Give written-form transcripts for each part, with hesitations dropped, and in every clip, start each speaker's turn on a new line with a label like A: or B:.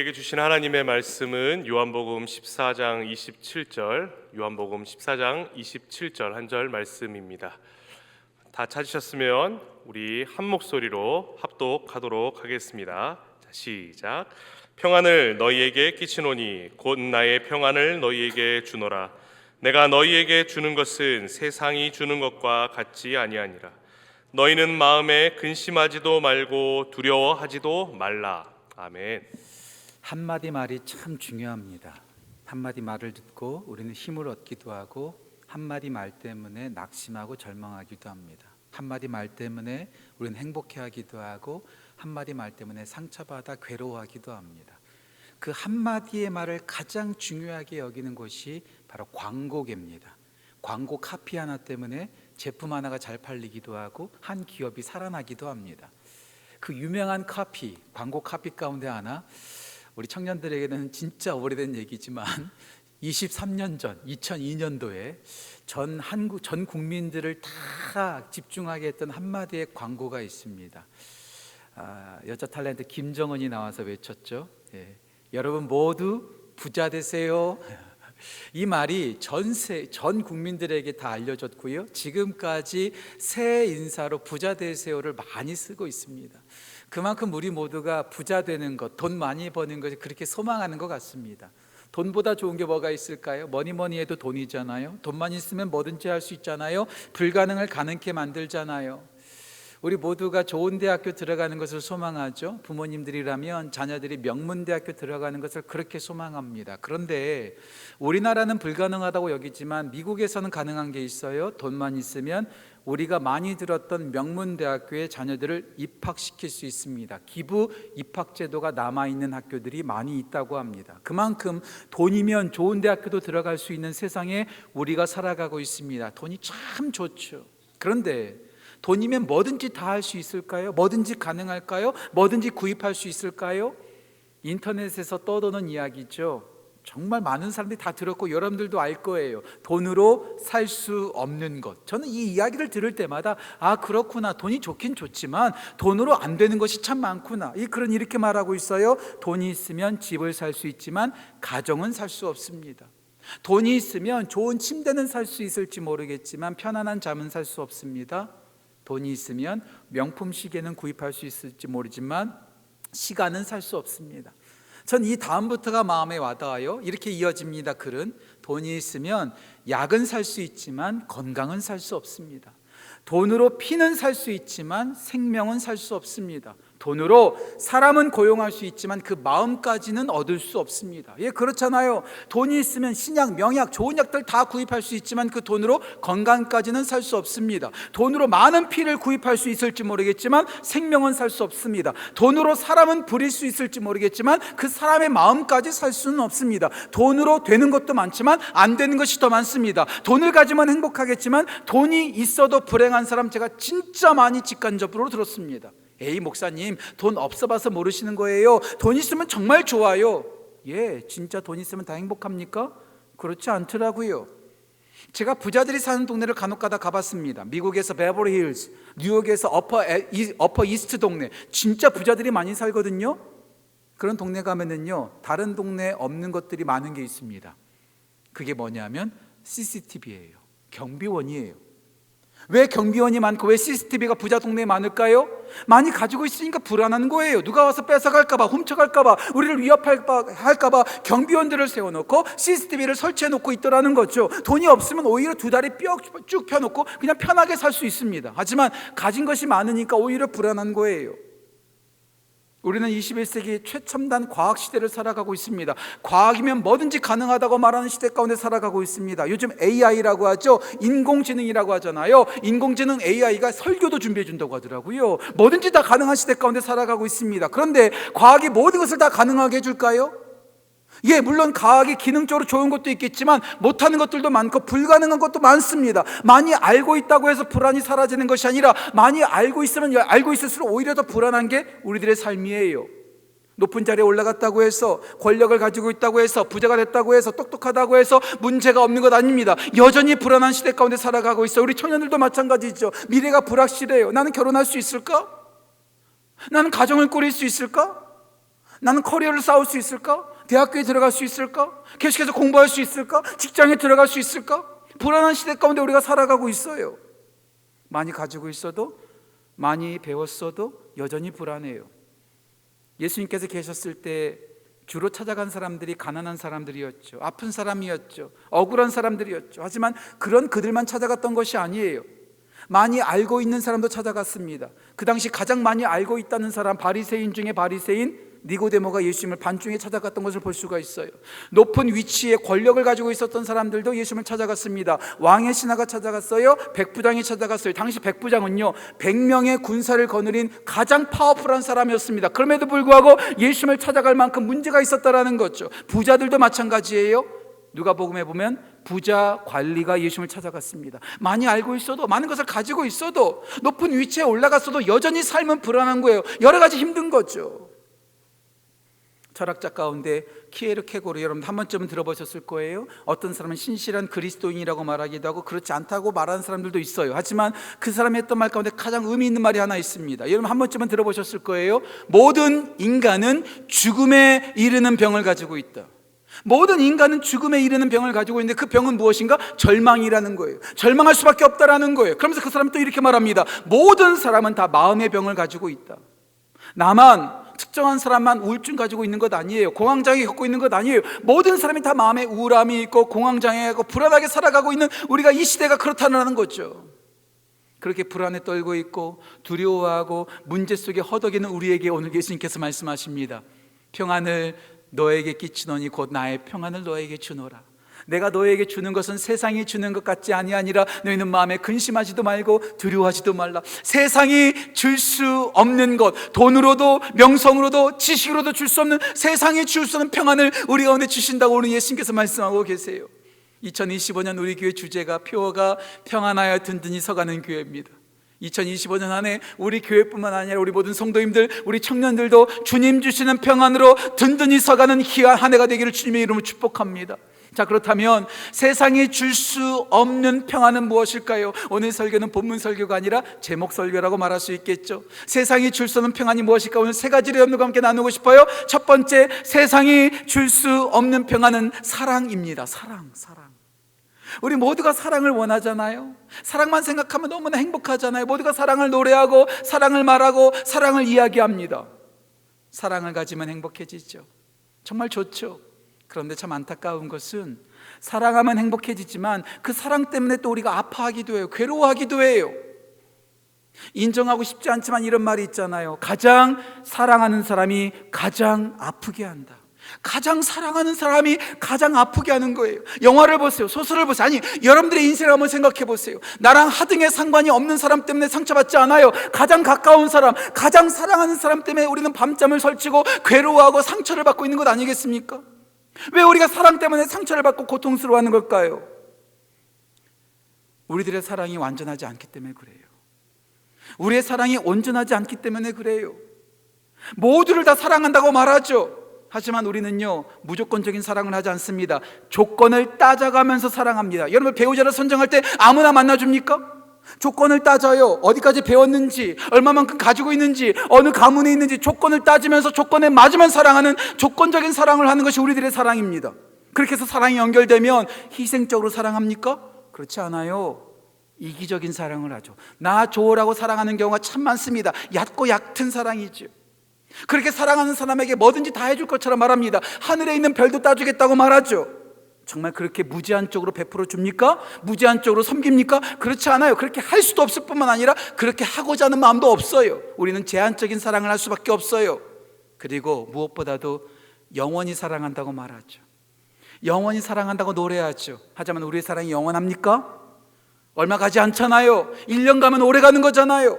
A: 우리에게 주신 하나님의 말씀은 요한복음 14장 27절, 요한복음 14장 27절 한 절 말씀입니다. 다 찾으셨으면 우리 한 목소리로 합독하도록 하겠습니다. 자, 시작. 평안을 너희에게 끼치노니 곧 나의 평안을 너희에게 주노라. 내가 너희에게 주는 것은 세상이 주는 것과 같지 아니하니라. 너희는 마음에 근심하지도 말고 두려워하지도 말라. 아멘.
B: 한마디 말이 참 중요합니다. 한마디 말을 듣고 우리는 힘을 얻기도 하고 한마디 말 때문에 낙심하고 절망하기도 합니다. 한마디 말 때문에 우리는 행복해하기도 하고 한마디 말 때문에 상처받아 괴로워하기도 합니다. 그 한마디의 말을 가장 중요하게 여기는 것이 바로 광고계입니다. 광고 카피 하나 때문에 제품 하나가 잘 팔리기도 하고 한 기업이 살아나기도 합니다. 그 유명한 카피, 광고 카피 가운데 하나, 우리 청년들에게는 진짜 오래된 얘기지만 23년 전 2002년도에 전 국민들을 다 집중하게 했던 한마디의 광고가 있습니다. 여자 탤런트 김정은이 나와서 외쳤죠. 여러분 모두 부자 되세요. 이 말이 전 국민들에게 다 알려졌고요. 지금까지 새 인사로 부자 되세요를 많이 쓰고 있습니다. 그만큼 우리 모두가 부자 되는 것, 돈 많이 버는 것을 그렇게 소망하는 것 같습니다. 돈보다 좋은 게 뭐가 있을까요? 뭐니 해도 돈이잖아요. 돈만 있으면 뭐든지 할 수 있잖아요. 불가능을 가능케 만들잖아요. 우리 모두가 좋은 대학교 들어가는 것을 소망하죠. 부모님들이라면 자녀들이 명문대학교 들어가는 것을 그렇게 소망합니다. 그런데 우리나라는 불가능하다고 여기지만 미국에서는 가능한 게 있어요. 돈만 있으면 우리가 많이 들었던 명문대학교에 자녀들을 입학시킬 수 있습니다. 기부 입학제도가 남아있는 학교들이 많이 있다고 합니다. 그만큼 돈이면 좋은 대학교도 들어갈 수 있는 세상에 우리가 살아가고 있습니다. 돈이 참 좋죠. 그런데 돈이면 뭐든지 다 할 수 있을까요? 뭐든지 가능할까요? 뭐든지 구입할 수 있을까요? 인터넷에서 떠도는 이야기죠. 정말 많은 사람들이 다 들었고 여러분들도 알 거예요. 돈으로 살 수 없는 것. 저는 이 이야기를 들을 때마다 그렇구나. 돈이 좋긴 좋지만 돈으로 안 되는 것이 참 많구나. 이렇게 말하고 있어요. 돈이 있으면 집을 살 수 있지만 가정은 살 수 없습니다. 돈이 있으면 좋은 침대는 살 수 있을지 모르겠지만 편안한 잠은 살 수 없습니다. 돈이 있으면 명품 시계는 구입할 수 있을지 모르지만 시간은 살 수 없습니다. 전 이 다음부터가 마음에 와닿아요. 이렇게 이어집니다. 글은 돈이 있으면 약은 살 수 있지만 건강은 살 수 없습니다. 돈으로 피는 살 수 있지만 생명은 살 수 없습니다. 돈으로 사람은 고용할 수 있지만 그 마음까지는 얻을 수 없습니다. 그렇잖아요. 돈이 있으면 신약, 명약, 좋은 약들 다 구입할 수 있지만 그 돈으로 건강까지는 살 수 없습니다. 돈으로 많은 피를 구입할 수 있을지 모르겠지만 생명은 살 수 없습니다. 돈으로 사람은 부릴 수 있을지 모르겠지만 그 사람의 마음까지 살 수는 없습니다. 돈으로 되는 것도 많지만 안 되는 것이 더 많습니다. 돈을 가지면 행복하겠지만 돈이 있어도 불행한 사람 제가 진짜 많이 직간접으로 들었습니다. 에이 목사님, 돈 없어 봐서 모르시는 거예요. 돈 있으면 정말 좋아요. 진짜 돈 있으면 다 행복합니까? 그렇지 않더라고요. 제가 부자들이 사는 동네를 간혹 가다 가봤습니다. 미국에서 베버리 힐스, 뉴욕에서 어퍼 이스트 동네, 진짜 부자들이 많이 살거든요. 그런 동네 가면은요, 다른 동네에 없는 것들이 많은 게 있습니다. 그게 뭐냐면 CCTV예요. 경비원이에요. 왜 경비원이 많고 왜 CCTV가 부자 동네에 많을까요? 많이 가지고 있으니까 불안한 거예요. 누가 와서 뺏어갈까봐, 훔쳐갈까봐, 우리를 위협할까봐 경비원들을 세워놓고 CCTV를 설치해놓고 있더라는 거죠. 돈이 없으면 오히려 두 다리 쭉 펴놓고 그냥 편하게 살 수 있습니다. 하지만 가진 것이 많으니까 오히려 불안한 거예요. 우리는 21세기 최첨단 과학 시대를 살아가고 있습니다. 과학이면 뭐든지 가능하다고 말하는 시대 가운데 살아가고 있습니다. 요즘 AI라고 하죠. 인공지능이라고 하잖아요. 인공지능 AI가 설교도 준비해 준다고 하더라고요. 뭐든지 다 가능한 시대 가운데 살아가고 있습니다. 그런데 과학이 모든 것을 다 가능하게 해줄까요? 물론 과학이 기능적으로 좋은 것도 있겠지만 못하는 것들도 많고 불가능한 것도 많습니다. 많이 알고 있다고 해서 불안이 사라지는 것이 아니라 많이 알고 있으면 알고 있을수록 오히려 더 불안한 게 우리들의 삶이에요. 높은 자리에 올라갔다고 해서, 권력을 가지고 있다고 해서, 부자가 됐다고 해서, 똑똑하다고 해서 문제가 없는 것 아닙니다. 여전히 불안한 시대 가운데 살아가고 있어요. 우리 청년들도 마찬가지죠. 미래가 불확실해요. 나는 결혼할 수 있을까? 나는 가정을 꾸릴 수 있을까? 나는 커리어를 쌓을 수 있을까? 대학교에 들어갈 수 있을까? 계속해서 공부할 수 있을까? 직장에 들어갈 수 있을까? 불안한 시대 가운데 우리가 살아가고 있어요. 많이 가지고 있어도, 많이 배웠어도 여전히 불안해요. 예수님께서 계셨을 때 주로 찾아간 사람들이 가난한 사람들이었죠. 아픈 사람이었죠. 억울한 사람들이었죠. 하지만 그런 그들만 찾아갔던 것이 아니에요. 많이 알고 있는 사람도 찾아갔습니다. 그 당시 가장 많이 알고 있다는 사람, 바리새인 중에 바리새인 니고데모가 예수님을 밤중에 찾아갔던 것을 볼 수가 있어요. 높은 위치에 권력을 가지고 있었던 사람들도 예수님을 찾아갔습니다. 왕의 신하가 찾아갔어요. 백부장이 찾아갔어요. 당시 백부장은요 100명의 군사를 거느린 가장 파워풀한 사람이었습니다. 그럼에도 불구하고 예수님을 찾아갈 만큼 문제가 있었다라는 거죠. 부자들도 마찬가지예요. 누가복음에 보면 부자 관리가 예수님을 찾아갔습니다. 많이 알고 있어도, 많은 것을 가지고 있어도, 높은 위치에 올라갔어도 여전히 삶은 불안한 거예요. 여러 가지 힘든 거죠. 철학자 가운데 키에르케고르, 여러분 한 번쯤은 들어보셨을 거예요. 어떤 사람은 신실한 그리스도인이라고 말하기도 하고 그렇지 않다고 말하는 사람들도 있어요. 하지만 그 사람이 했던 말 가운데 가장 의미 있는 말이 하나 있습니다. 여러분 한 번쯤은 들어보셨을 거예요. 모든 인간은 죽음에 이르는 병을 가지고 있다. 모든 인간은 죽음에 이르는 병을 가지고 있는데 그 병은 무엇인가? 절망이라는 거예요. 절망할 수밖에 없다라는 거예요. 그러면서 그 사람은 또 이렇게 말합니다. 모든 사람은 다 마음의 병을 가지고 있다. 나만, 특정한 사람만 우울증 가지고 있는 것 아니에요. 공황장애 겪고 있는 것 아니에요. 모든 사람이 다 마음에 우울함이 있고 공황장애가 불안하게 살아가고 있는 우리가 이 시대가 그렇다는 거죠. 그렇게 불안에 떨고 있고 두려워하고 문제 속에 허덕이는 우리에게 오늘 예수님께서 말씀하십니다. 평안을 너에게 끼치노니 곧 나의 평안을 너에게 주노라. 내가 너에게 주는 것은 세상이 주는 것 같지 아니하니라. 너희는 마음에 근심하지도 말고 두려워하지도 말라. 세상이 줄 수 없는 것, 돈으로도 명성으로도 지식으로도 줄 수 없는, 세상이 줄 수 없는 평안을 우리 가운데 주신다고 오늘 예수님께서 말씀하고 계세요. 2025년 우리 교회 주제가 표어가 평안하여 든든히 서가는 교회입니다. 2025년 안에 우리 교회뿐만 아니라 우리 모든 성도님들, 우리 청년들도 주님 주시는 평안으로 든든히 서가는 귀한 한 해가 되기를 주님의 이름으로 축복합니다. 자, 그렇다면 세상이 줄 수 없는 평안은 무엇일까요? 오늘 설교는 본문 설교가 아니라 제목 설교라고 말할 수 있겠죠. 세상이 줄 수 없는 평안이 무엇일까? 오늘 세 가지를 여러분과 함께 나누고 싶어요. 첫 번째, 세상이 줄 수 없는 평안은 사랑입니다. 사랑. 우리 모두가 사랑을 원하잖아요. 사랑만 생각하면 너무나 행복하잖아요. 모두가 사랑을 노래하고 사랑을 말하고 사랑을 이야기합니다. 사랑을 가지면 행복해지죠. 정말 좋죠. 그런데 참 안타까운 것은 사랑하면 행복해지지만 그 사랑 때문에 또 우리가 아파하기도 해요. 괴로워하기도 해요. 인정하고 싶지 않지만 이런 말이 있잖아요. 가장 사랑하는 사람이 가장 아프게 한다. 가장 사랑하는 사람이 가장 아프게 하는 거예요. 영화를 보세요. 소설을 보세요. 아니, 여러분들의 인생을 한번 생각해 보세요. 나랑 하등의 상관이 없는 사람 때문에 상처받지 않아요. 가장 가까운 사람, 가장 사랑하는 사람 때문에 우리는 밤잠을 설치고 괴로워하고 상처를 받고 있는 것 아니겠습니까? 왜 우리가 사랑 때문에 상처를 받고 고통스러워하는 걸까요? 우리들의 사랑이 완전하지 않기 때문에 그래요. 우리의 사랑이 온전하지 않기 때문에 그래요. 모두를 다 사랑한다고 말하죠. 하지만 우리는요, 무조건적인 사랑을 하지 않습니다. 조건을 따져가면서 사랑합니다. 여러분, 배우자를 선정할 때 아무나 만나줍니까? 조건을 따져요. 어디까지 배웠는지, 얼마만큼 가지고 있는지, 어느 가문에 있는지 조건을 따지면서 조건에 맞으면 사랑하는, 조건적인 사랑을 하는 것이 우리들의 사랑입니다. 그렇게 해서 사랑이 연결되면 희생적으로 사랑합니까? 그렇지 않아요. 이기적인 사랑을 하죠. 나 좋으라고 사랑하는 경우가 참 많습니다. 얕고 얕은 사랑이죠. 그렇게 사랑하는 사람에게 뭐든지 다 해줄 것처럼 말합니다. 하늘에 있는 별도 따주겠다고 말하죠. 정말 그렇게 무제한적으로 베풀어 줍니까? 무제한적으로 섬깁니까? 그렇지 않아요. 그렇게 할 수도 없을 뿐만 아니라 그렇게 하고자 하는 마음도 없어요. 우리는 제한적인 사랑을 할 수밖에 없어요. 그리고 무엇보다도 영원히 사랑한다고 말하죠. 영원히 사랑한다고 노래하죠. 하지만 우리의 사랑이 영원합니까? 얼마 가지 않잖아요. 1년 가면 오래 가는 거잖아요.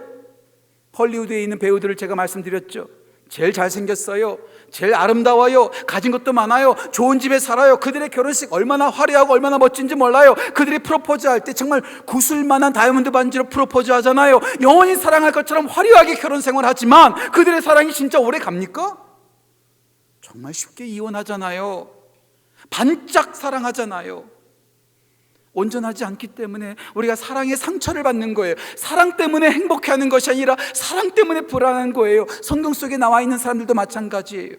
B: 헐리우드에 있는 배우들을 제가 말씀드렸죠. 제일 잘생겼어요. 제일 아름다워요. 가진 것도 많아요. 좋은 집에 살아요. 그들의 결혼식 얼마나 화려하고 얼마나 멋진지 몰라요. 그들이 프로포즈 할 때 정말 구슬만한 다이아몬드 반지로 프로포즈 하잖아요. 영원히 사랑할 것처럼 화려하게 결혼 생활하지만 그들의 사랑이 진짜 오래 갑니까? 정말 쉽게 이혼하잖아요. 반짝 사랑하잖아요. 온전하지 않기 때문에 우리가 사랑의 상처를 받는 거예요. 사랑 때문에 행복해하는 것이 아니라 사랑 때문에 불안한 거예요. 성경 속에 나와 있는 사람들도 마찬가지예요.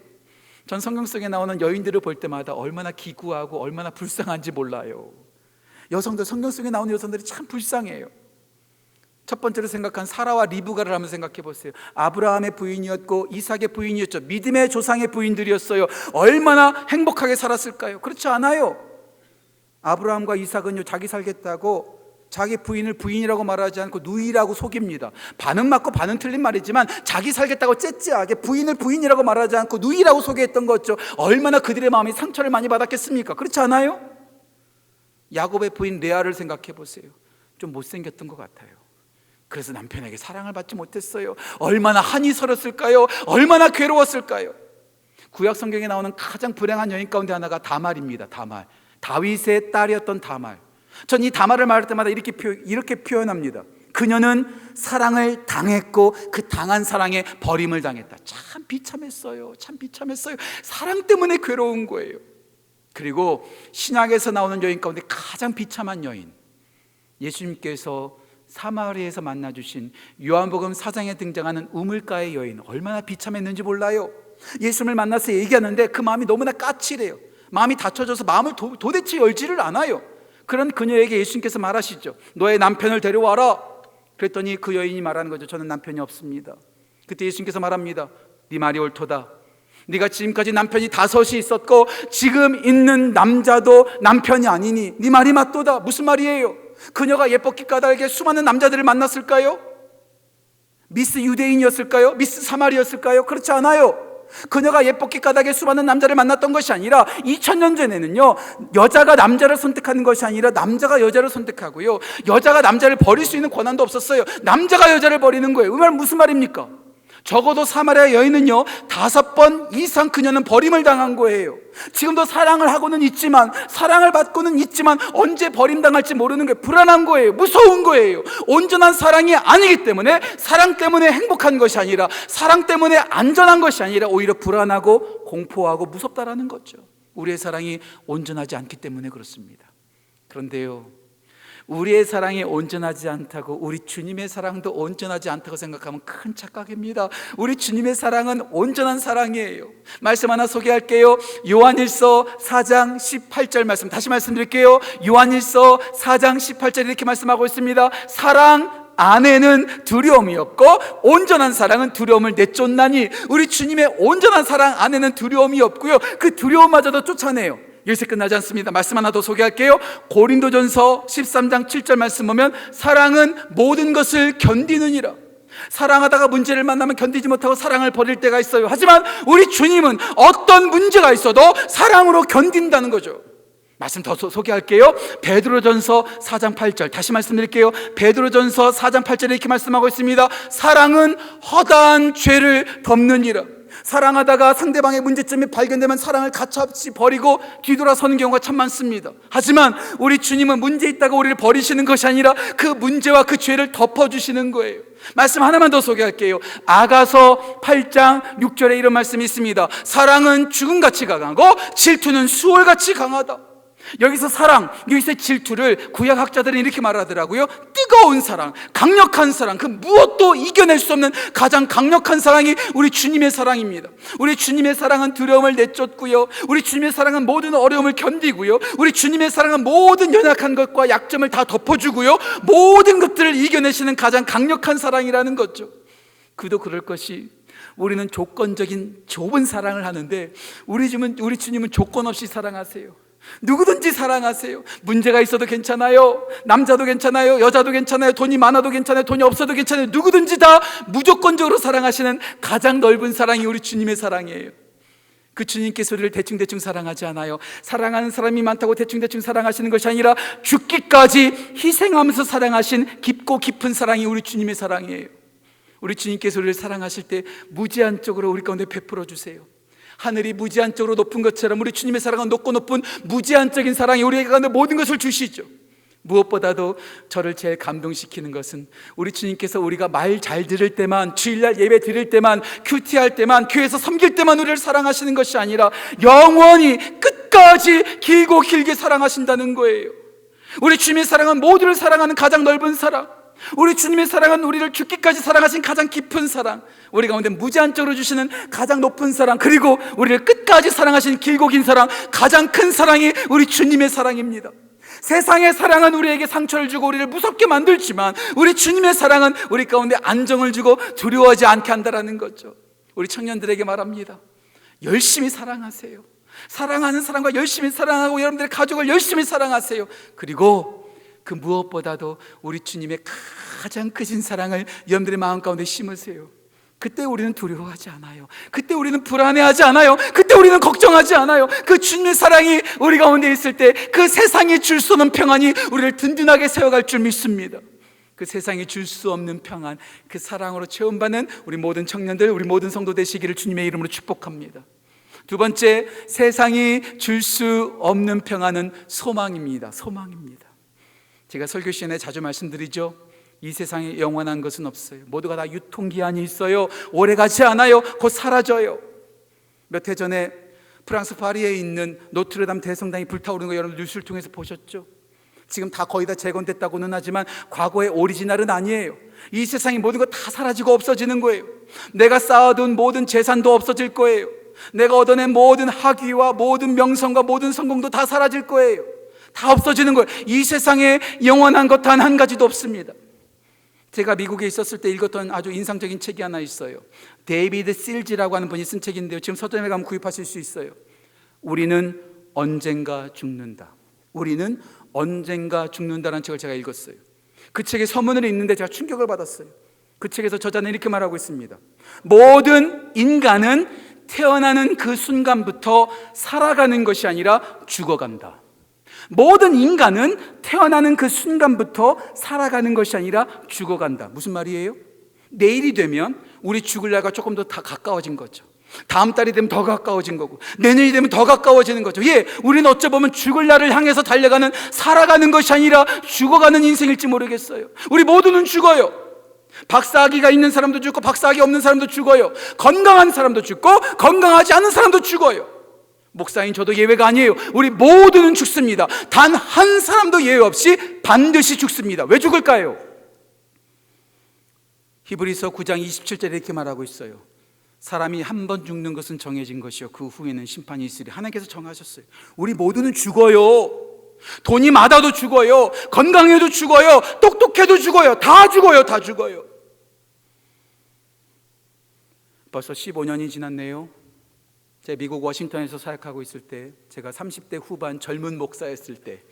B: 전 성경 속에 나오는 여인들을 볼 때마다 얼마나 기구하고 얼마나 불쌍한지 몰라요. 여성들, 성경 속에 나오는 여성들이 참 불쌍해요. 첫 번째로 생각한 사라와 리브가를 한번 생각해 보세요. 아브라함의 부인이었고 이삭의 부인이었죠. 믿음의 조상의 부인들이었어요. 얼마나 행복하게 살았을까요? 그렇지 않아요. 아브라함과 이삭은요, 자기 살겠다고 자기 부인을 부인이라고 말하지 않고 누이라고 속입니다. 반은 맞고 반은 틀린 말이지만 자기 살겠다고 째째하게 부인을 부인이라고 말하지 않고 누이라고 소개했던 거죠. 얼마나 그들의 마음이 상처를 많이 받았겠습니까? 그렇지 않아요? 야곱의 부인 레아를 생각해 보세요. 좀 못생겼던 것 같아요. 그래서 남편에게 사랑을 받지 못했어요. 얼마나 한이 서렸을까요? 얼마나 괴로웠을까요? 구약 성경에 나오는 가장 불행한 여인 가운데 하나가 다말입니다. 다말, 다윗의 딸이었던 다말. 전 이 다말을 말할 때마다 이렇게 표현합니다. 그녀는 사랑을 당했고 그 당한 사랑에 버림을 당했다. 참 비참했어요. 참 비참했어요. 사랑 때문에 괴로운 거예요. 그리고 신약에서 나오는 여인 가운데 가장 비참한 여인, 예수님께서 사마리아에서 만나주신 요한복음 4장에 등장하는 우물가의 여인, 얼마나 비참했는지 몰라요. 예수님을 만나서 얘기하는데 그 마음이 너무나 까칠해요. 마음이 닫혀져서 마음을 도대체 열지를 않아요. 그런 그녀에게 예수님께서 말하시죠. 너의 남편을 데려와라. 그랬더니 그 여인이 말하는 거죠. 저는 남편이 없습니다. 그때 예수님께서 말합니다. 네 말이 옳도다. 네가 지금까지 남편이 5이 있었고 지금 있는 남자도 남편이 아니니 네 말이 맞도다. 무슨 말이에요? 그녀가 예뻤기 까닭에 수많은 남자들을 만났을까요? 미스 유대인이었을까요? 미스 사마리였을까요? 그렇지 않아요. 그녀가 예뻤기 까닭에 수많은 남자를 만났던 것이 아니라 2000년 전에는요, 여자가 남자를 선택하는 것이 아니라 남자가 여자를 선택하고요, 여자가 남자를 버릴 수 있는 권한도 없었어요. 남자가 여자를 버리는 거예요. 그 말은 무슨 말입니까? 적어도 사마리아 여인은요 5번 이상 그녀는 버림을 당한 거예요. 지금도 사랑을 하고는 있지만, 사랑을 받고는 있지만 언제 버림당할지 모르는 게 불안한 거예요. 무서운 거예요. 온전한 사랑이 아니기 때문에, 사랑 때문에 행복한 것이 아니라, 사랑 때문에 안전한 것이 아니라 오히려 불안하고 공포하고 무섭다라는 거죠. 우리의 사랑이 온전하지 않기 때문에 그렇습니다. 그런데요, 우리의 사랑이 온전하지 않다고 우리 주님의 사랑도 온전하지 않다고 생각하면 큰 착각입니다. 우리 주님의 사랑은 온전한 사랑이에요. 말씀 하나 소개할게요. 요한일서 4장 18절 말씀 다시 말씀드릴게요. 요한일서 4장 18절 이렇게 말씀하고 있습니다. 사랑 안에는 두려움이 없고 온전한 사랑은 두려움을 내쫓나니, 우리 주님의 온전한 사랑 안에는 두려움이 없고요, 그 두려움마저도 쫓아내요. 여기서 끝나지 않습니다. 말씀 하나 더 소개할게요. 고린도전서 13장 7절 말씀 보면 사랑은 모든 것을 견디느니라. 사랑하다가 문제를 만나면 견디지 못하고 사랑을 버릴 때가 있어요. 하지만 우리 주님은 어떤 문제가 있어도 사랑으로 견딘다는 거죠. 말씀 더 소개할게요. 베드로전서 4장 8절 다시 말씀드릴게요. 베드로전서 4장 8절에 이렇게 말씀하고 있습니다. 사랑은 허다한 죄를 덮느니라. 사랑하다가 상대방의 문제점이 발견되면 사랑을 가차없이 버리고 뒤돌아서는 경우가 참 많습니다. 하지만 우리 주님은 문제 있다고 우리를 버리시는 것이 아니라 그 문제와 그 죄를 덮어주시는 거예요. 말씀 하나만 더 소개할게요. 아가서 8장 6절에 이런 말씀이 있습니다. 사랑은 죽음같이 강하고 질투는 수월같이 강하다. 여기서 사랑, 여기서 질투를 구약학자들은 이렇게 말하더라고요. 뜨거운 사랑, 강력한 사랑, 그 무엇도 이겨낼 수 없는 가장 강력한 사랑이 우리 주님의 사랑입니다. 우리 주님의 사랑은 두려움을 내쫓고요, 우리 주님의 사랑은 모든 어려움을 견디고요, 우리 주님의 사랑은 모든 연약한 것과 약점을 다 덮어주고요, 모든 것들을 이겨내시는 가장 강력한 사랑이라는 거죠. 그도 그럴 것이, 우리는 조건적인 좁은 사랑을 하는데 우리 주님은 조건 없이 사랑하세요. 누구든지 사랑하세요. 문제가 있어도 괜찮아요. 남자도 괜찮아요. 여자도 괜찮아요. 돈이 많아도 괜찮아요. 돈이 없어도 괜찮아요. 누구든지 다 무조건적으로 사랑하시는 가장 넓은 사랑이 우리 주님의 사랑이에요. 그 주님께서 우리를 대충대충 사랑하지 않아요. 사랑하는 사람이 많다고 대충대충 사랑하시는 것이 아니라 죽기까지 희생하면서 사랑하신 깊고 깊은 사랑이 우리 주님의 사랑이에요. 우리 주님께서 우리를 사랑하실 때 무제한적으로 우리 가운데 베풀어 주세요. 하늘이 무제한적으로 높은 것처럼 우리 주님의 사랑은 높고 높은 무제한적인 사랑이 우리 가운데 모든 것을 주시죠. 무엇보다도 저를 제일 감동시키는 것은 우리 주님께서 우리가 말 잘 들을 때만, 주일날 예배 드릴 때만, 큐티할 때만, 교회에서 섬길 때만 우리를 사랑하시는 것이 아니라 영원히 끝까지 길고 길게 사랑하신다는 거예요. 우리 주님의 사랑은 모두를 사랑하는 가장 넓은 사랑. 우리 주님의 사랑은 우리를 죽기까지 사랑하신 가장 깊은 사랑, 우리 가운데 무제한적으로 주시는 가장 높은 사랑, 그리고 우리를 끝까지 사랑하신 길고 긴 사랑, 가장 큰 사랑이 우리 주님의 사랑입니다. 세상의 사랑은 우리에게 상처를 주고 우리를 무섭게 만들지만 우리 주님의 사랑은 우리 가운데 안정을 주고 두려워하지 않게 한다는 거죠. 우리 청년들에게 말합니다. 열심히 사랑하세요. 사랑하는 사람과 열심히 사랑하고 여러분들의 가족을 열심히 사랑하세요. 그리고 그 무엇보다도 우리 주님의 가장 크신 사랑을 여러분들의 마음 가운데 심으세요. 그때 우리는 두려워하지 않아요. 그때 우리는 불안해하지 않아요. 그때 우리는 걱정하지 않아요. 그 주님의 사랑이 우리 가운데 있을 때 그 세상이 줄 수 없는 평안이 우리를 든든하게 세워갈 줄 믿습니다. 그 세상이 줄 수 없는 평안, 그 사랑으로 체험받는 우리 모든 청년들, 우리 모든 성도 되시기를 주님의 이름으로 축복합니다. 두 번째, 세상이 줄 수 없는 평안은 소망입니다. 소망입니다. 제가 설교 시간에 자주 말씀드리죠. 이 세상에 영원한 것은 없어요. 모두가 다 유통기한이 있어요. 오래가지 않아요. 곧 사라져요. 몇 해 전에 프랑스 파리에 있는 노트르담 대성당이 불타오르는 거 여러분 뉴스를 통해서 보셨죠? 지금 다 거의 다 재건됐다고는 하지만 과거의 오리지널은 아니에요. 이 세상의 모든 거 다 사라지고 없어지는 거예요. 내가 쌓아둔 모든 재산도 없어질 거예요. 내가 얻어낸 모든 학위와 모든 명성과 모든 성공도 다 사라질 거예요. 다 없어지는 거예요. 이 세상에 영원한 것 단 한 가지도 없습니다. 제가 미국에 있었을 때 읽었던 아주 인상적인 책이 하나 있어요. 데이비드 실즈라고 하는 분이 쓴 책인데요. 지금 서점에 가면 구입하실 수 있어요. 우리는 언젠가 죽는다. 우리는 언젠가 죽는다라는 책을 제가 읽었어요. 그 책의 서문을 읽는데 제가 충격을 받았어요. 그 책에서 저자는 이렇게 말하고 있습니다. 모든 인간은 태어나는 그 순간부터 살아가는 것이 아니라 죽어간다. 모든 인간은 태어나는 그 순간부터 살아가는 것이 아니라 죽어간다. 무슨 말이에요? 내일이 되면 우리 죽을 날과 조금 더 가까워진 거죠. 다음 달이 되면 더 가까워진 거고, 내년이 되면 더 가까워지는 거죠. 예, 우리는 어쩌면 죽을 날을 향해서 달려가는, 살아가는 것이 아니라 죽어가는 인생일지 모르겠어요. 우리 모두는 죽어요. 박사학위가 있는 사람도 죽고 박사학위 없는 사람도 죽어요. 건강한 사람도 죽고 건강하지 않은 사람도 죽어요. 목사인 저도 예외가 아니에요. 우리 모두는 죽습니다. 단 한 사람도 예외 없이 반드시 죽습니다. 왜 죽을까요? 히브리서 9장 27절에 이렇게 말하고 있어요. 사람이 한 번 죽는 것은 정해진 것이요 그 후에는 심판이 있으리. 하나님께서 정하셨어요. 우리 모두는 죽어요. 돈이 많아도 죽어요. 건강해도 죽어요. 똑똑해도 죽어요. 다 죽어요. 다 죽어요. 벌써 15년이 지났네요. 제가 미국 워싱턴에서 사역하고 있을 때, 제가 30대 후반 젊은 목사였을 때,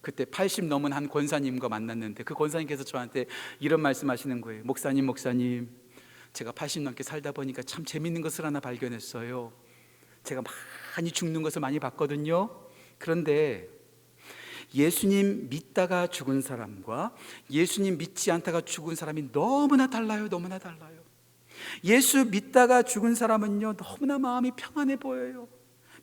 B: 그때 80 넘은 한 권사님과 만났는데 그 권사님께서 저한테 이런 말씀하시는 거예요. 목사님, 제가 80 넘게 살다 보니까 참 재밌는 것을 하나 발견했어요. 제가 많이 죽는 것을 많이 봤거든요. 그런데 예수님 믿다가 죽은 사람과 예수님 믿지 않다가 죽은 사람이 너무나 달라요. 너무나 달라요. 예수 믿다가 죽은 사람은요, 너무나 마음이 평안해 보여요.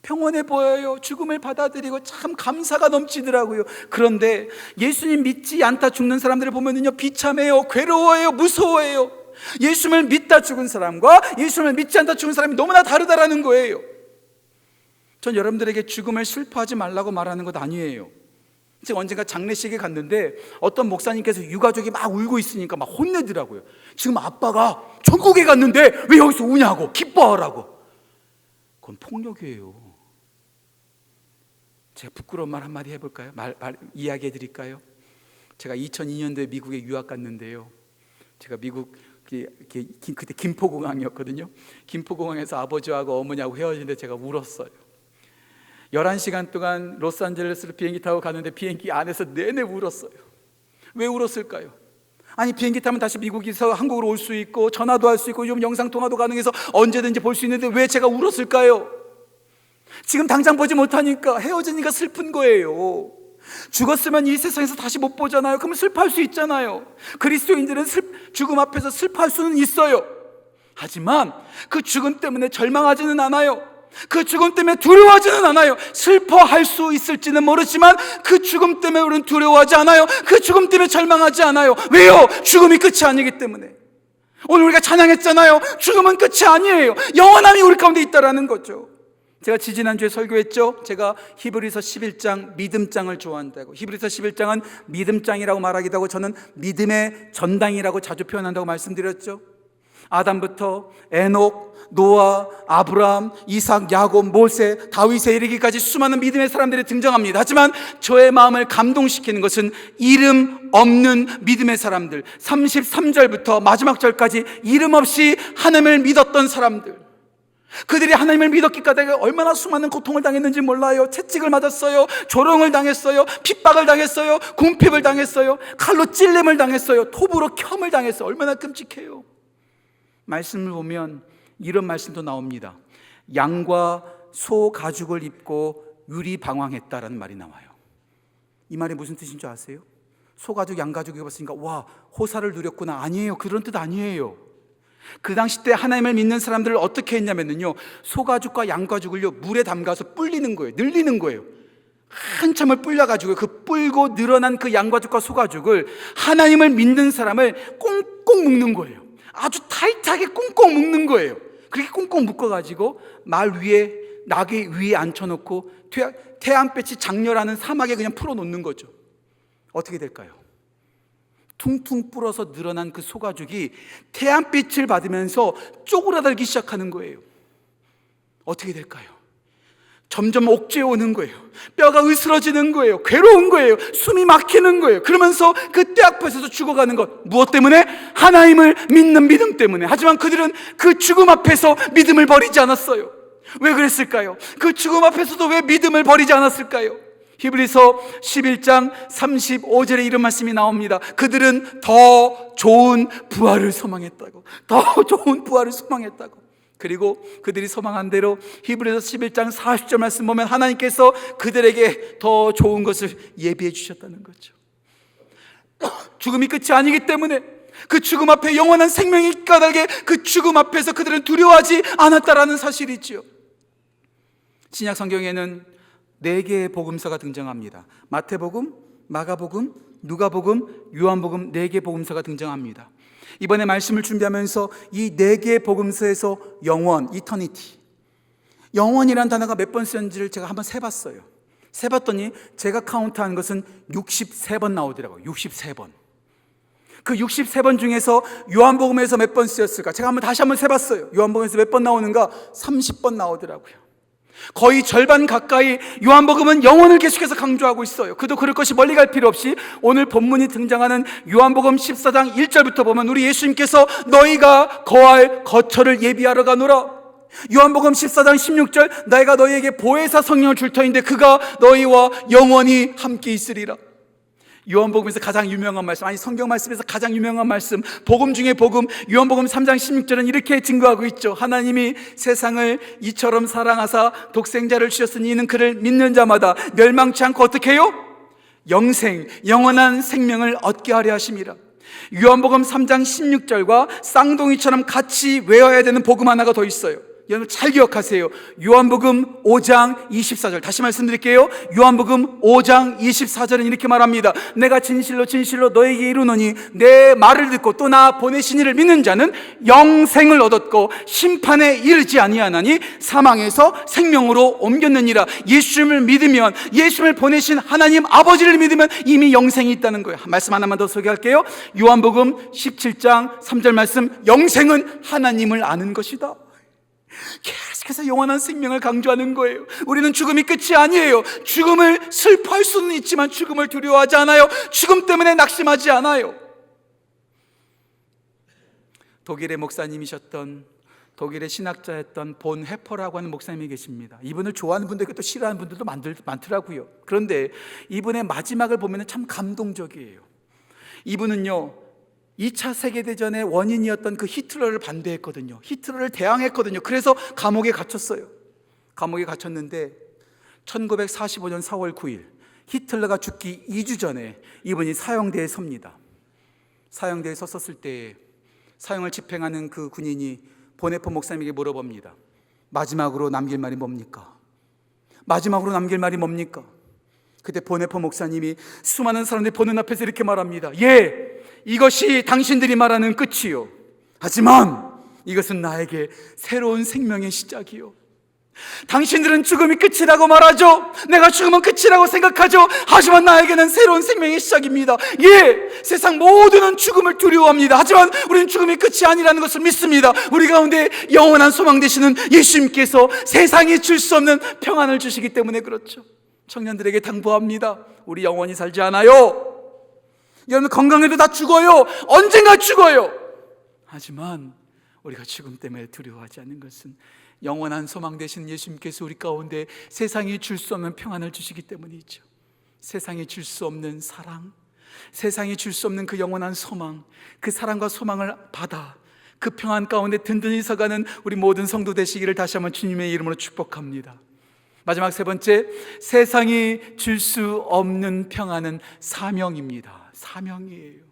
B: 평온해 보여요. 죽음을 받아들이고 참 감사가 넘치더라고요. 그런데 예수님 믿지 않다 죽는 사람들을 보면요, 비참해요. 괴로워해요. 무서워해요. 예수님을 믿다 죽은 사람과 예수님을 믿지 않다 죽은 사람이 너무나 다르다라는 거예요. 전 여러분들에게 죽음을 슬퍼하지 말라고 말하는 것 아니에요. 제가 언젠가 장례식에 갔는데 어떤 목사님께서 유가족이 막 울고 있으니까 막 혼내더라고요. 지금 아빠가 천국에 갔는데 왜 여기서 우냐고, 기뻐하라고. 그건 폭력이에요. 제가 부끄러운 말 한마디 해볼까요? 이야기해 드릴까요? 제가 2002년도에 미국에 유학 갔는데요. 제가 미국 그때 김포공항이었거든요. 김포공항에서 아버지하고 어머니하고 헤어지는데 제가 울었어요. 11시간 동안 로스앤젤레스로 비행기 타고 가는데 비행기 안에서 내내 울었어요. 왜 울었을까요? 아니, 비행기 타면 다시 미국에서 한국으로 올 수 있고 전화도 할 수 있고 요즘 영상통화도 가능해서 언제든지 볼 수 있는데 왜 제가 울었을까요? 지금 당장 보지 못하니까, 헤어지니까 슬픈 거예요. 죽었으면 이 세상에서 다시 못 보잖아요. 그러면 슬퍼할 수 있잖아요. 그리스도인들은 죽음 앞에서 슬퍼할 수는 있어요. 하지만 그 죽음 때문에 절망하지는 않아요. 그 죽음 때문에 두려워하지는 않아요. 슬퍼할 수 있을지는 모르지만 그 죽음 때문에 우리는 두려워하지 않아요. 그 죽음 때문에 절망하지 않아요. 왜요? 죽음이 끝이 아니기 때문에. 오늘 우리가 찬양했잖아요. 죽음은 끝이 아니에요. 영원함이 우리 가운데 있다라는 거죠.
C: 제가 지지난주에 설교했죠. 제가 히브리서 11장 믿음장을 좋아한다고. 히브리서 11장은 믿음장이라고 말하기도 하고 저는 믿음의 전당이라고 자주 표현한다고 말씀드렸죠. 아담부터 에녹, 노아, 아브라함, 이삭, 야곱, 모세, 다윗에 이르기까지 수많은 믿음의 사람들이 등장합니다. 하지만 저의 마음을 감동시키는 것은 이름 없는 믿음의 사람들, 33절부터 마지막 절까지 이름 없이 하나님을 믿었던 사람들, 그들이 하나님을 믿었기까지 얼마나 수많은 고통을 당했는지 몰라요. 채찍을 맞았어요, 조롱을 당했어요, 핍박을 당했어요, 궁핍을 당했어요, 칼로 찔림을 당했어요, 톱으로 켬을 당했어요. 얼마나 끔찍해요. 말씀을 보면 이런 말씀도 나옵니다. 양과 소 가죽을 입고 유리방황했다라는 말이 나와요. 이 말이 무슨 뜻인 줄 아세요? 소 가죽, 양 가죽 입었으니까 와, 호사를 누렸구나. 아니에요. 그런 뜻 아니에요. 그 당시 때 하나님을 믿는 사람들을 어떻게 했냐면요, 소가죽과 양가죽을요 물에 담가서 불리는 거예요. 늘리는 거예요. 한참을 불려가지고 그 불고 늘어난 그 양가죽과 소가죽을 하나님을 믿는 사람을 꽁꽁 묶는 거예요. 아주 타이트하게 꽁꽁 묶는 거예요. 그렇게 꽁꽁 묶어가지고 말 위에, 나귀 위에 앉혀놓고 태양빛이 장렬하는 사막에 그냥 풀어놓는 거죠. 어떻게 될까요? 퉁퉁 불어서 늘어난 그 소가죽이 태양빛을 받으면서 쪼그라들기 시작하는 거예요. 어떻게 될까요? 점점 옥죄어 오는 거예요. 뼈가 으스러지는 거예요. 괴로운 거예요. 숨이 막히는 거예요. 그러면서 그 때 앞에서도 죽어가는 것, 무엇 때문에? 하나님을 믿는 믿음 때문에. 하지만 그들은 그 죽음 앞에서 믿음을 버리지 않았어요. 왜 그랬을까요? 그 죽음 앞에서도 왜 믿음을 버리지 않았을까요? 히브리서 11장 35절에 이런 말씀이 나옵니다. 그들은 더 좋은 부활을 소망했다고. 더 좋은 부활을 소망했다고. 그리고 그들이 소망한 대로 히브리서 11장 40절 말씀 보면 하나님께서 그들에게 더 좋은 것을 예비해 주셨다는 거죠. 죽음이 끝이 아니기 때문에 그 죽음 앞에 영원한 생명이 까닭에 그 죽음 앞에서 그들은 두려워하지 않았다라는 사실이지요. 신약 성경에는 4개의 복음서가 등장합니다. 마태복음, 마가복음, 누가복음, 요한복음 4개의 복음서가 등장합니다. 이번에 말씀을 준비하면서 이 4개의 복음서에서 영원, 이터니티, 영원이라는 단어가 몇 번 쓰였는지를 제가 한번 세봤어요. 세봤더니 제가 카운트한 것은 63번 나오더라고요. 63번. 그 63번 중에서 요한복음에서 몇 번 쓰였을까? 제가 다시 한번 세봤어요. 요한복음에서 몇 번 나오는가? 30번 나오더라고요. 거의 절반 가까이 요한복음은 영혼을 계속해서 강조하고 있어요. 그도 그럴 것이 멀리 갈 필요 없이 오늘 본문이 등장하는 요한복음 14장 1절부터 보면 우리 예수님께서 너희가 거할 거처를 예비하러 가노라. 요한복음 14장 16절 내가 너희에게 보혜사 성령을 줄 터인데 그가 너희와 영원히 함께 있으리라. 요한복음에서 가장 유명한 말씀, 아니 성경 말씀에서 가장 유명한 말씀, 복음 중에 복음, 요한복음 3장 16절은 이렇게 증거하고 있죠. 하나님이 세상을 이처럼 사랑하사 독생자를 주셨으니 이는 그를 믿는 자마다 멸망치 않고 어떻게 해요? 영생, 영원한 생명을 얻게 하려 하심이라. 요한복음 3장 16절과 쌍둥이처럼 같이 외워야 되는 복음 하나가 더 있어요. 여러분 잘 기억하세요. 요한복음 5장 24절 다시 말씀드릴게요. 요한복음 5장 24절은 이렇게 말합니다. 내가 진실로 진실로 너에게 이르노니 내 말을 듣고 또 나 보내신 이를 믿는 자는 영생을 얻었고 심판에 이르지 아니하나니 사망에서 생명으로 옮겼느니라. 예수님을 믿으면, 예수님을 보내신 하나님 아버지를 믿으면 이미 영생이 있다는 거예요. 말씀 하나만 더 소개할게요. 요한복음 17장 3절 말씀, 영생은 하나님을 아는 것이다. 계속해서 영원한 생명을 강조하는 거예요. 우리는 죽음이 끝이 아니에요. 죽음을 슬퍼할 수는 있지만 죽음을 두려워하지 않아요. 죽음 때문에 낙심하지 않아요. 독일의 목사님이셨던, 독일의 신학자였던 본 헤퍼라고 하는 목사님이 계십니다. 이분을 좋아하는 분들도 또 싫어하는 분들도 많더라고요. 그런데 이분의 마지막을 보면 참 감동적이에요. 이분은요 2차 세계대전의 원인이었던 그 히틀러를 반대했거든요. 히틀러를 대항했거든요. 그래서 감옥에 갇혔어요. 감옥에 갇혔는데 1945년 4월 9일 히틀러가 죽기 2주 전에 이분이 사형대에 섭니다. 사형대에 섰었을 때 사형을 집행하는 그 군인이 보네포 목사님에게 물어봅니다. 마지막으로 남길 말이 뭡니까? 마지막으로 남길 말이 뭡니까? 그때 보네포 목사님이 수많은 사람들이 보는 앞에서 이렇게 말합니다. 예, 이것이 당신들이 말하는 끝이요. 하지만 이것은 나에게 새로운 생명의 시작이요. 당신들은 죽음이 끝이라고 말하죠. 내가 죽으면 끝이라고 생각하죠. 하지만 나에게는 새로운 생명의 시작입니다. 예, 세상 모두는 죽음을 두려워합니다. 하지만 우리는 죽음이 끝이 아니라는 것을 믿습니다. 우리 가운데 영원한 소망 되시는 예수님께서 세상이 줄 수 없는 평안을 주시기 때문에 그렇죠. 청년들에게 당부합니다. 우리 영원히 살지 않아요. 여러분, 건강해도 다 죽어요. 언젠가 죽어요. 하지만 우리가 죽음 때문에 두려워하지 않는 것은 영원한 소망 되시는 예수님께서 우리 가운데 세상이 줄 수 없는 평안을 주시기 때문이죠. 세상이 줄 수 없는 사랑, 세상이 줄 수 없는 그 영원한 소망, 그 사랑과 소망을 받아 그 평안 가운데 든든히 서가는 우리 모든 성도 되시기를 다시 한번 주님의 이름으로 축복합니다. 마지막 세 번째, 세상이 줄 수 없는 평안은 사명입니다. 사명이에요.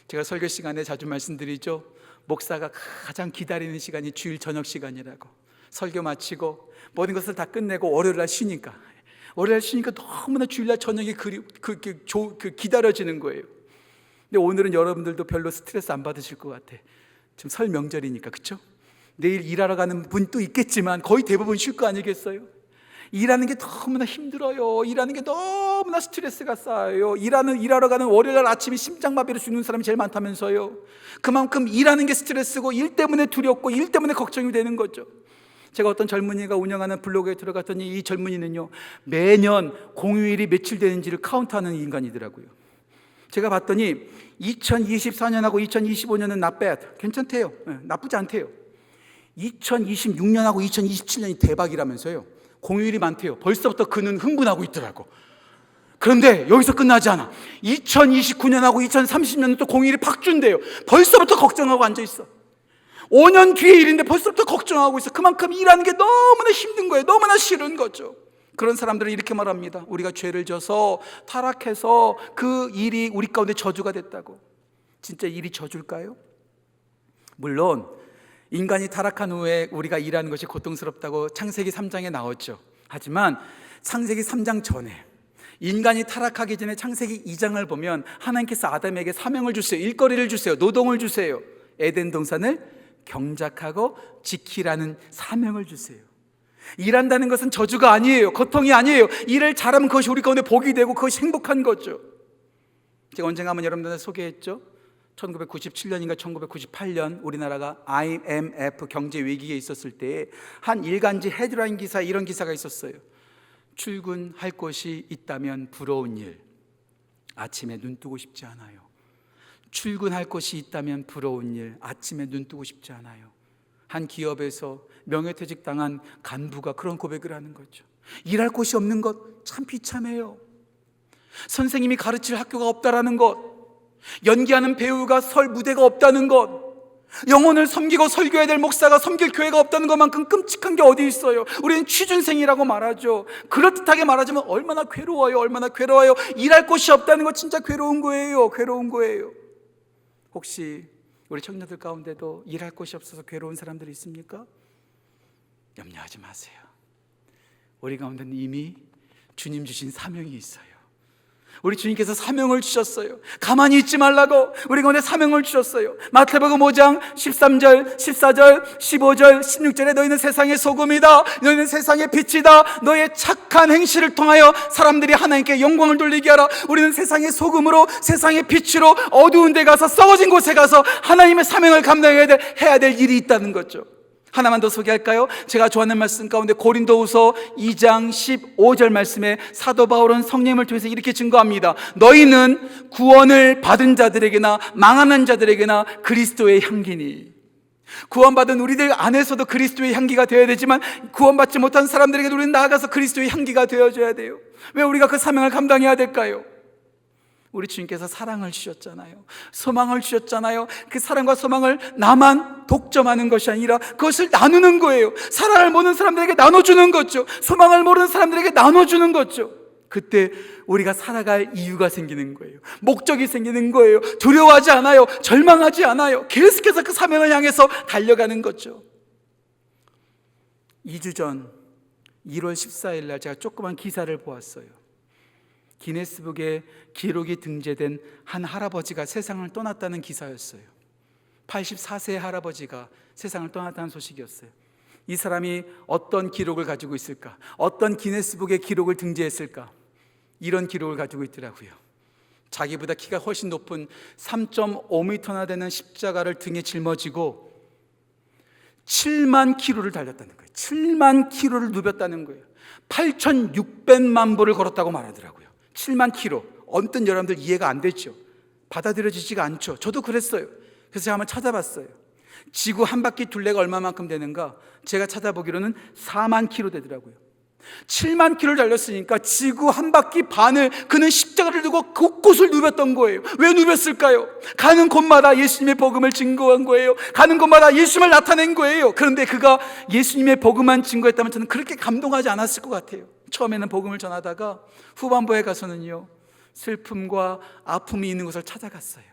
C: 제가 설교 시간에 자주 말씀드리죠. 목사가 가장 기다리는 시간이 주일 저녁 시간이라고. 설교 마치고 모든 것을 다 끝내고 월요일날 쉬니까, 월요일 쉬니까 너무나 주일날 저녁이 기다려지는 거예요. 근데 오늘은 여러분들도 별로 스트레스 안 받으실 것 같아. 지금 설 명절이니까, 그렇죠? 내일 일하러 가는 분도 있겠지만 거의 대부분 쉴 거 아니겠어요? 일하는 게 너무나 힘들어요. 일하는 게 너무나 스트레스가 쌓여요. 일하러 가는 월요일 아침에 심장마비로 죽는 사람이 제일 많다면서요. 그만큼 일하는 게 스트레스고, 일 때문에 두렵고, 일 때문에 걱정이 되는 거죠. 제가 어떤 젊은이가 운영하는 블로그에 들어갔더니 이 젊은이는요, 매년 공휴일이 며칠 되는지를 카운트하는 인간이더라고요. 제가 봤더니 2024년하고 2025년은 not bad, 괜찮대요. 나쁘지 않대요. 2026년하고 2027년이 대박이라면서요. 공휴일이 많대요. 벌써부터 그는 흥분하고 있더라고. 그런데 여기서 끝나지 않아. 2029년하고 2030년은 또 공휴일이 팍 준대요. 벌써부터 걱정하고 앉아있어. 5년 뒤의 일인데 벌써부터 걱정하고 있어. 그만큼 일하는 게 너무나 힘든 거예요. 너무나 싫은 거죠. 그런 사람들은 이렇게 말합니다. 우리가 죄를 져서 타락해서 그 일이 우리 가운데 저주가 됐다고. 진짜 일이 저주일까요? 물론 인간이 타락한 후에 우리가 일하는 것이 고통스럽다고 창세기 3장에 나왔죠. 하지만 창세기 3장 전에, 인간이 타락하기 전에 창세기 2장을 보면 하나님께서 아담에게 사명을 주세요. 일거리를 주세요. 노동을 주세요. 에덴 동산을 경작하고 지키라는 사명을 주세요. 일한다는 것은 저주가 아니에요. 고통이 아니에요. 일을 잘하면 그것이 우리 가운데 복이 되고 그것이 행복한 거죠. 제가 언젠가 한번 여러분들한테 소개했죠. 1997년인가 1998년 우리나라가 IMF 경제 위기에 있었을 때 한 일간지 헤드라인 기사에 이런 기사가 있었어요. 출근할 곳이 있다면 부러운 일, 아침에 눈 뜨고 싶지 않아요. 출근할 곳이 있다면 부러운 일, 아침에 눈 뜨고 싶지 않아요. 한 기업에서 명예퇴직 당한 간부가 그런 고백을 하는 거죠. 일할 곳이 없는 것 참 비참해요. 선생님이 가르칠 학교가 없다라는 것, 연기하는 배우가 설 무대가 없다는 것, 영혼을 섬기고 설교해야 될 목사가 섬길 교회가 없다는 것만큼 끔찍한 게 어디 있어요. 우리는 취준생이라고 말하죠. 그렇듯하게 말하자면 얼마나 괴로워요. 얼마나 괴로워요. 일할 곳이 없다는 거 진짜 괴로운 거예요. 괴로운 거예요. 혹시 우리 청년들 가운데도 일할 곳이 없어서 괴로운 사람들이 있습니까? 염려하지 마세요. 우리 가운데는 이미 주님 주신 사명이 있어요. 우리 주님께서 사명을 주셨어요. 가만히 있지 말라고 우리 가운데 사명을 주셨어요. 마태복음 5장 13절, 14절, 15절, 16절에 너희는 세상의 소금이다. 너희는 세상의 빛이다. 너의 착한 행실을 통하여 사람들이 하나님께 영광을 돌리게 하라. 우리는 세상의 소금으로, 세상의 빛으로 어두운 데 가서, 썩어진 곳에 가서 하나님의 사명을 감당해야 될 일이 있다는 거죠. 하나만 더 소개할까요? 제가 좋아하는 말씀 가운데 고린도후서 2장 15절 말씀에 사도 바울은 성령님을 통해서 이렇게 증거합니다. 너희는 구원을 받은 자들에게나 망하는 자들에게나 그리스도의 향기니. 구원받은 우리들 안에서도 그리스도의 향기가 되어야 되지만, 구원받지 못한 사람들에게도 우리는 나아가서 그리스도의 향기가 되어줘야 돼요. 왜 우리가 그 사명을 감당해야 될까요? 우리 주님께서 사랑을 주셨잖아요. 소망을 주셨잖아요. 그 사랑과 소망을 나만 독점하는 것이 아니라 그것을 나누는 거예요. 사랑을 모르는 사람들에게 나눠주는 거죠. 소망을 모르는 사람들에게 나눠주는 거죠. 그때 우리가 살아갈 이유가 생기는 거예요. 목적이 생기는 거예요. 두려워하지 않아요. 절망하지 않아요. 계속해서 그 사명을 향해서 달려가는 거죠. 2주 전 1월 14일 날 제가 조그만 기사를 보았어요. 기네스북에 기록이 등재된 한 할아버지가 세상을 떠났다는 기사였어요. 84세의 할아버지가 세상을 떠났다는 소식이었어요. 이 사람이 어떤 기록을 가지고 있을까? 어떤 기네스북의 기록을 등재했을까? 이런 기록을 가지고 있더라고요. 자기보다 키가 훨씬 높은 3.5m나 되는 십자가를 등에 짊어지고 7만 킬로를 달렸다는 거예요. 7만 킬로를 누볐다는 거예요. 8,600만 보를 걸었다고 말하더라고요. 7만 킬로. 언뜻 여러분들 이해가 안 되죠? 받아들여지지가 않죠? 저도 그랬어요. 그래서 제가 한번 찾아봤어요. 지구 한 바퀴 둘레가 얼마만큼 되는가? 제가 찾아보기로는 4만 킬로 되더라고요. 7만 킬로를 달렸으니까 지구 한 바퀴 반을 그는 십자가를 두고 곳곳을 누볐던 거예요. 왜 누볐을까요? 가는 곳마다 예수님의 복음을 증거한 거예요. 가는 곳마다 예수님을 나타낸 거예요. 그런데 그가 예수님의 복음만 증거했다면 저는 그렇게 감동하지 않았을 것 같아요. 처음에는 복음을 전하다가 후반부에 가서는요, 슬픔과 아픔이 있는 곳을 찾아갔어요.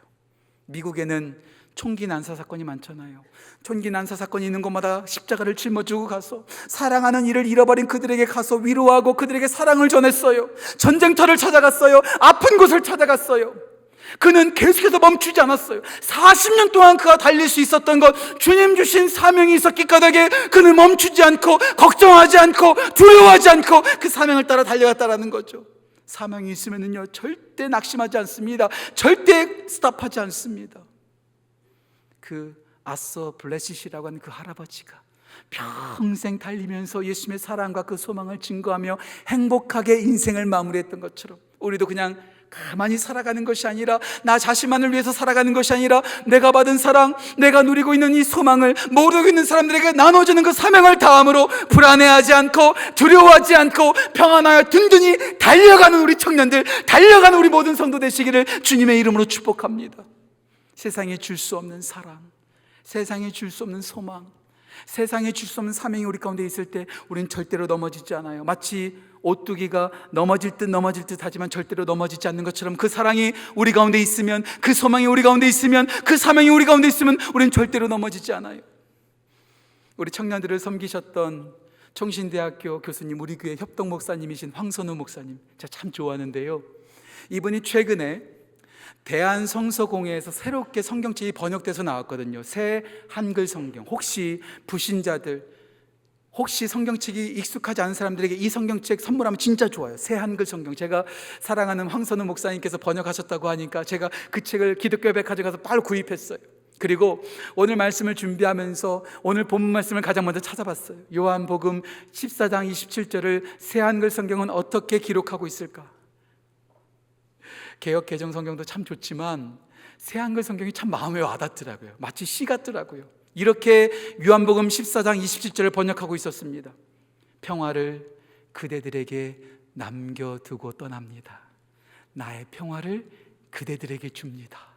C: 미국에는 총기 난사 사건이 많잖아요. 총기 난사 사건이 있는 곳마다 십자가를 짊어지고 가서 사랑하는 이를 잃어버린 그들에게 가서 위로하고 그들에게 사랑을 전했어요. 전쟁터를 찾아갔어요. 아픈 곳을 찾아갔어요. 그는 계속해서 멈추지 않았어요. 40년 동안 그가 달릴 수 있었던 것, 주님 주신 사명이 있었기 까닭에 그는 멈추지 않고 걱정하지 않고 두려워하지 않고 그 사명을 따라 달려갔다라는 거죠. 사명이 있으면요 절대 낙심하지 않습니다. 절대 스탑하지 않습니다. 그 아서 블레시시라고 하는 그 할아버지가 평생 달리면서 예수님의 사랑과 그 소망을 증거하며 행복하게 인생을 마무리했던 것처럼 우리도 그냥 가만히 살아가는 것이 아니라, 나 자신만을 위해서 살아가는 것이 아니라 내가 받은 사랑, 내가 누리고 있는 이 소망을 모르고 있는 사람들에게 나눠주는 그 사명을 다함으로 불안해하지 않고 두려워하지 않고 평안하여 든든히 달려가는 우리 청년들, 달려가는 우리 모든 성도 되시기를 주님의 이름으로 축복합니다. 세상에 줄 수 없는 사랑, 세상에 줄 수 없는 소망, 세상에 줄 수 없는 사명이 우리 가운데 있을 때 우리는 절대로 넘어지지 않아요. 마치 오뚜기가 넘어질 듯 하지만 절대로 넘어지지 않는 것처럼 그 사랑이 우리 가운데 있으면, 그 소망이 우리 가운데 있으면, 그 사명이 우리 가운데 있으면 우리는 절대로 넘어지지 않아요. 우리 청년들을 섬기셨던 총신대학교 교수님, 우리 교회 협동 목사님이신 황선우 목사님, 제가 참 좋아하는데요, 이분이 최근에 대한성서공회에서 새롭게 성경책이 번역돼서 나왔거든요. 새 한글 성경. 혹시 부신자들, 혹시 성경책이 익숙하지 않은 사람들에게 이 성경책 선물하면 진짜 좋아요. 새 한글 성경. 제가 사랑하는 황선우 목사님께서 번역하셨다고 하니까 제가 그 책을 기독교회 백화점에 가서 바로 구입했어요. 그리고 오늘 말씀을 준비하면서 오늘 본문 말씀을 가장 먼저 찾아봤어요. 요한복음 14장 27절을 새 한글 성경은 어떻게 기록하고 있을까? 개역 개정 성경도 참 좋지만 새 한글 성경이 참 마음에 와닿더라고요. 마치 시 같더라고요. 이렇게 요한복음 14장 27절을 번역하고 있었습니다. 평화를 그대들에게 남겨두고 떠납니다. 나의 평화를 그대들에게 줍니다.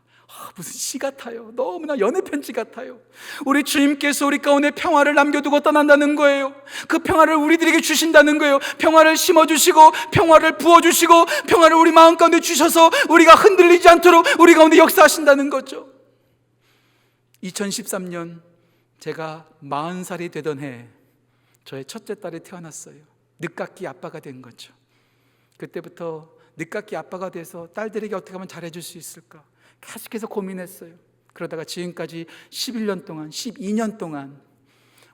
C: 무슨 시 같아요. 너무나 연애 편지 같아요. 우리 주님께서 우리 가운데 평화를 남겨두고 떠난다는 거예요. 그 평화를 우리들에게 주신다는 거예요. 평화를 심어주시고 평화를 부어주시고 평화를 우리 마음 가운데 주셔서 우리가 흔들리지 않도록 우리 가운데 역사하신다는 거죠. 2013년 제가 40살이 되던 해 저의 첫째 딸이 태어났어요. 늦깎이 아빠가 된 거죠. 그때부터 늦깎이 아빠가 돼서 딸들에게 어떻게 하면 잘해줄 수 있을까 계속해서 고민했어요. 그러다가 지금까지 11년 동안, 12년 동안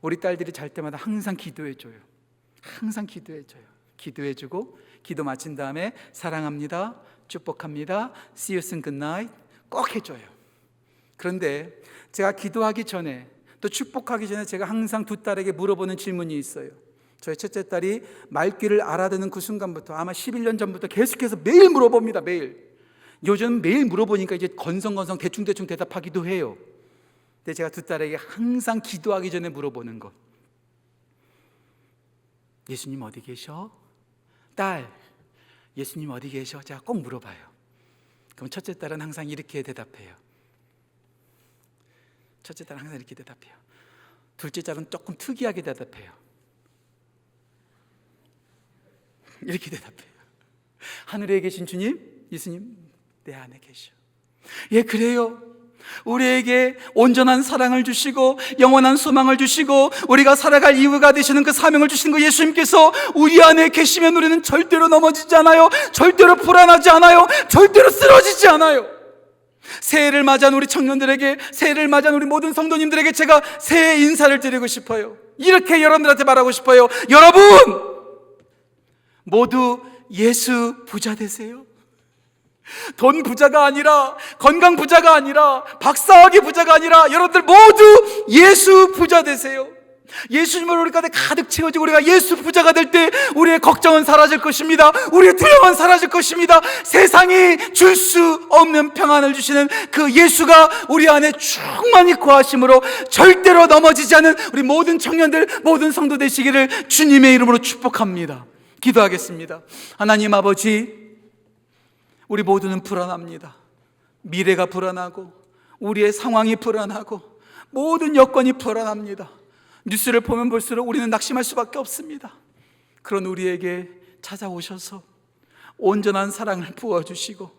C: 우리 딸들이 잘 때마다 항상 기도해줘요. 항상 기도해줘요. 기도해주고 기도 마친 다음에 사랑합니다, 축복합니다, see you soon, good night 꼭 해줘요. 그런데 제가 기도하기 전에 또 축복하기 전에 제가 항상 두 딸에게 물어보는 질문이 있어요. 저희 첫째 딸이 말귀를 알아듣는 그 순간부터 아마 11년 전부터 계속해서 매일 물어봅니다. 매일. 요즘 매일 물어보니까 이제 건성건성 대충대충 대답하기도 해요. 근데 제가 두 딸에게 항상 기도하기 전에 물어보는 것, 예수님 어디 계셔? 딸, 예수님 어디 계셔? 제가 꼭 물어봐요. 그럼 첫째 딸은 항상 이렇게 대답해요. 첫째 딸은 항상 이렇게 대답해요. 둘째 딸은 조금 특이하게 대답해요. 이렇게 대답해요. 하늘에 계신 주님, 예수님 내 안에 계셔. 예, 그래요. 우리에게 온전한 사랑을 주시고 영원한 소망을 주시고 우리가 살아갈 이유가 되시는 그 사명을 주시는 그 예수님께서 우리 안에 계시면 우리는 절대로 넘어지지 않아요. 절대로 불안하지 않아요. 절대로 쓰러지지 않아요. 새해를 맞이한 우리 청년들에게, 새해를 맞이한 우리 모든 성도님들에게 제가 새해 인사를 드리고 싶어요. 이렇게 여러분들한테 말하고 싶어요. 여러분, 모두 예수 부자 되세요. 돈 부자가 아니라, 건강 부자가 아니라, 박사학위 부자가 아니라 여러분들 모두 예수 부자 되세요. 예수님을 우리 가운데 가득 채워지고 우리가 예수 부자가 될 때 우리의 걱정은 사라질 것입니다. 우리의 두려움은 사라질 것입니다. 세상이 줄 수 없는 평안을 주시는 그 예수가 우리 안에 충만히 거하심으로 절대로 넘어지지 않은 우리 모든 청년들, 모든 성도 되시기를 주님의 이름으로 축복합니다. 기도하겠습니다. 하나님 아버지, 우리 모두는 불안합니다. 미래가 불안하고 우리의 상황이 불안하고 모든 여건이 불안합니다. 뉴스를 보면 볼수록 우리는 낙심할 수밖에 없습니다. 그런 우리에게 찾아오셔서 온전한 사랑을 부어주시고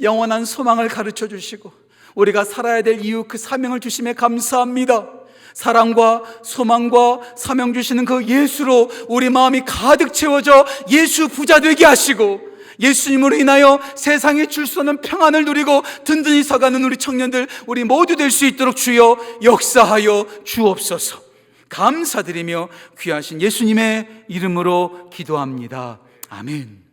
C: 영원한 소망을 가르쳐 주시고 우리가 살아야 될 이유, 그 사명을 주심에 감사합니다. 사랑과 소망과 사명 주시는 그 예수로 우리 마음이 가득 채워져 예수 부자 되게 하시고 예수님으로 인하여 세상에 줄 수 없는 평안을 누리고 든든히 서가는 우리 청년들, 우리 모두 될 수 있도록 주여 역사하여 주옵소서. 감사드리며 귀하신 예수님의 이름으로 기도합니다. 아멘.